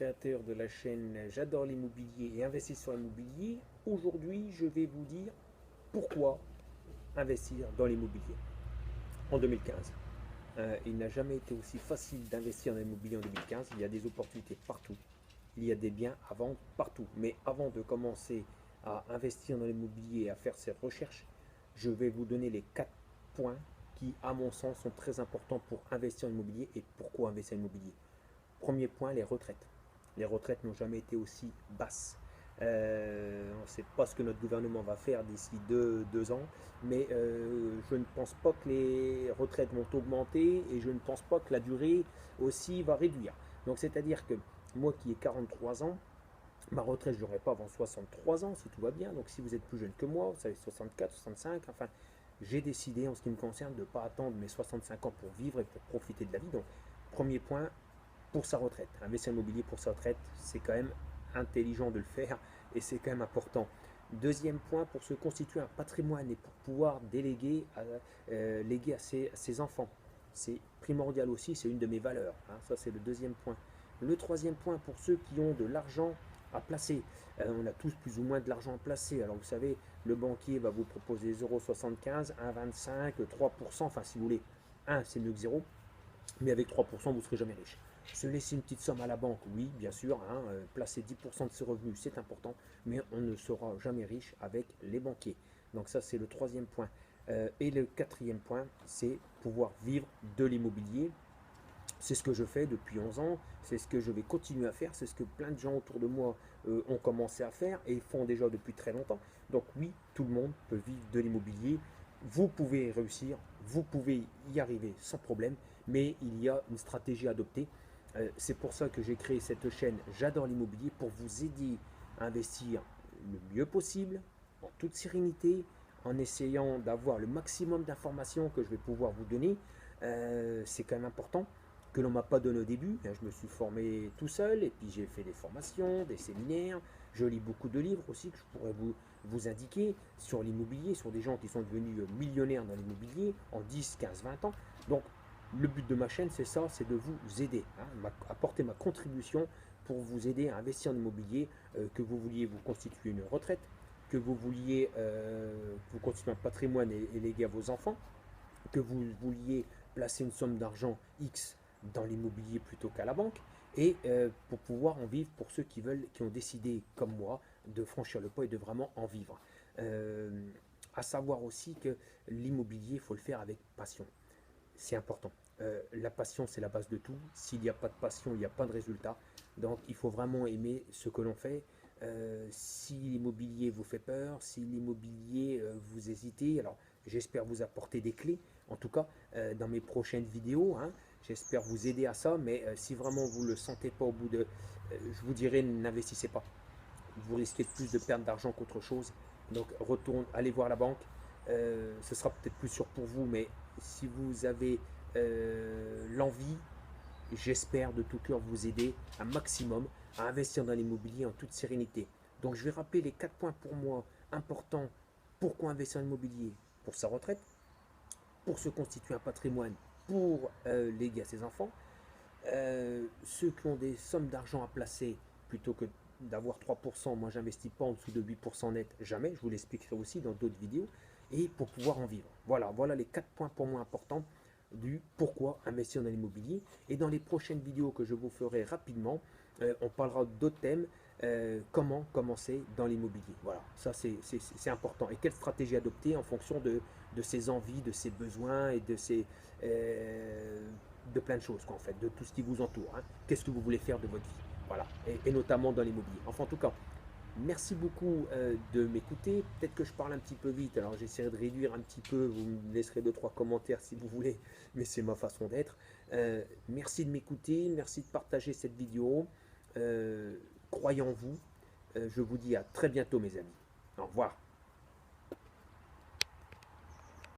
Créateur de la chaîne J'adore l'immobilier et investisseur immobilier. Aujourd'hui, je vais vous dire pourquoi investir dans l'immobilier en 2015. Il n'a jamais été aussi facile d'investir dans l'immobilier en 2015. Il y a des opportunités partout. Il y a des biens à vendre partout. Mais avant de commencer à investir dans l'immobilier et à faire ces recherches, je vais vous donner les 4 points qui, à mon sens, sont très importants pour investir en immobilier et pourquoi investir en immobilier. Premier point, les retraites. Les retraites n'ont jamais été aussi basses. On ne sait pas ce que notre gouvernement va faire d'ici deux ans, mais je ne pense pas que les retraites vont augmenter et je ne pense pas que la durée aussi va réduire. Donc c'est-à-dire que moi qui ai 43 ans, ma retraite je n'aurai pas avant 63 ans si tout va bien. Donc si vous êtes plus jeune que moi, vous savez 64, 65, enfin j'ai décidé en ce qui me concerne de ne pas attendre mes 65 ans pour vivre et pour profiter de la vie. Donc premier point, pour sa retraite. Investir immobilier pour sa retraite, c'est quand même intelligent de le faire et c'est quand même important. Deuxième point, pour se constituer un patrimoine et pour pouvoir léguer à ses enfants. C'est primordial aussi, c'est une de mes valeurs. Hein. Ça, c'est le deuxième point. Le troisième point, pour ceux qui ont de l'argent à placer. On a tous plus ou moins de l'argent à placer. Alors, vous savez, le banquier va vous proposer 0,75, 1,25, 3%. Enfin, si vous voulez, 1, c'est mieux que 0. Mais avec 3%, vous ne serez jamais riche. Se laisser une petite somme à la banque, oui, bien sûr, hein, placer 10% de ses revenus, c'est important, mais on ne sera jamais riche avec les banquiers. Donc ça, c'est le troisième point. Et le quatrième point, c'est pouvoir vivre de l'immobilier. C'est ce que je fais depuis 11 ans, c'est ce que je vais continuer à faire, c'est ce que plein de gens autour de moi ont commencé à faire et font déjà depuis très longtemps. Donc oui, tout le monde peut vivre de l'immobilier. Vous pouvez réussir, vous pouvez y arriver sans problème, mais il y a une stratégie à adopter. C'est pour ça que j'ai créé cette chaîne J'adore l'immobilier pour vous aider à investir le mieux possible, en toute sérénité, en essayant d'avoir le maximum d'informations que je vais pouvoir vous donner. C'est quand même important que l'on ne m'a pas donné au début. Je me suis formé tout seul et puis j'ai fait des formations, des séminaires. Je lis beaucoup de livres aussi que je pourrais vous indiquer sur l'immobilier, sur des gens qui sont devenus millionnaires dans l'immobilier en 10, 15, 20 ans. Donc le but de ma chaîne, c'est ça, c'est de vous aider, hein, apporter ma contribution pour vous aider à investir en immobilier, que vous vouliez vous constituer une retraite, que vous vouliez vous constituer un patrimoine et léguer à vos enfants, que vous vouliez placer une somme d'argent X dans l'immobilier plutôt qu'à la banque, et pour pouvoir en vivre pour ceux qui ont décidé, comme moi, de franchir le pas et de vraiment en vivre. À savoir aussi que l'immobilier, il faut le faire avec passion. C'est important. La passion, c'est la base de tout. S'il n'y a pas de passion, il n'y a pas de résultat. Donc, il faut vraiment aimer ce que l'on fait. Si l'immobilier vous fait peur, si l'immobilier vous hésitez, alors j'espère vous apporter des clés, en tout cas dans mes prochaines vidéos. Hein, j'espère vous aider à ça, mais si vraiment vous ne le sentez pas au bout de... je vous dirais, n'investissez pas. Vous risquez de plus de perdre d'argent qu'autre chose. Donc, allez voir la banque. Ce sera peut-être plus sûr pour vous, mais si vous avez l'envie, j'espère de tout cœur vous aider un maximum à investir dans l'immobilier en toute sérénité. Donc je vais rappeler les 4 points pour moi importants. Pourquoi investir en immobilier? Pour sa retraite, pour se constituer un patrimoine, pour léguer à ses enfants. Ceux qui ont des sommes d'argent à placer, plutôt que d'avoir 3%, moi j'investis pas en dessous de 8% net, jamais, je vous l'expliquerai aussi dans d'autres vidéos, et pour pouvoir en vivre. Voilà les 4 points pour moi importants du pourquoi investir dans l'immobilier. Et dans les prochaines vidéos que je vous ferai rapidement, on parlera d'autres thèmes, comment commencer dans l'immobilier. Voilà, ça c'est important. Et quelle stratégie adopter en fonction de ses envies, de ses besoins et de plein de choses, quoi, en fait, de tout ce qui vous entoure. Hein. Qu'est-ce que vous voulez faire de votre vie? Voilà, et notamment dans l'immobilier. Enfin, en tout cas, merci beaucoup de m'écouter. Peut-être que je parle un petit peu vite, alors j'essaierai de réduire un petit peu. Vous me laisserez deux trois commentaires si vous voulez, mais c'est ma façon d'être. Merci de m'écouter, merci de partager cette vidéo. Croyez en vous. Je vous dis à très bientôt, mes amis. Au revoir.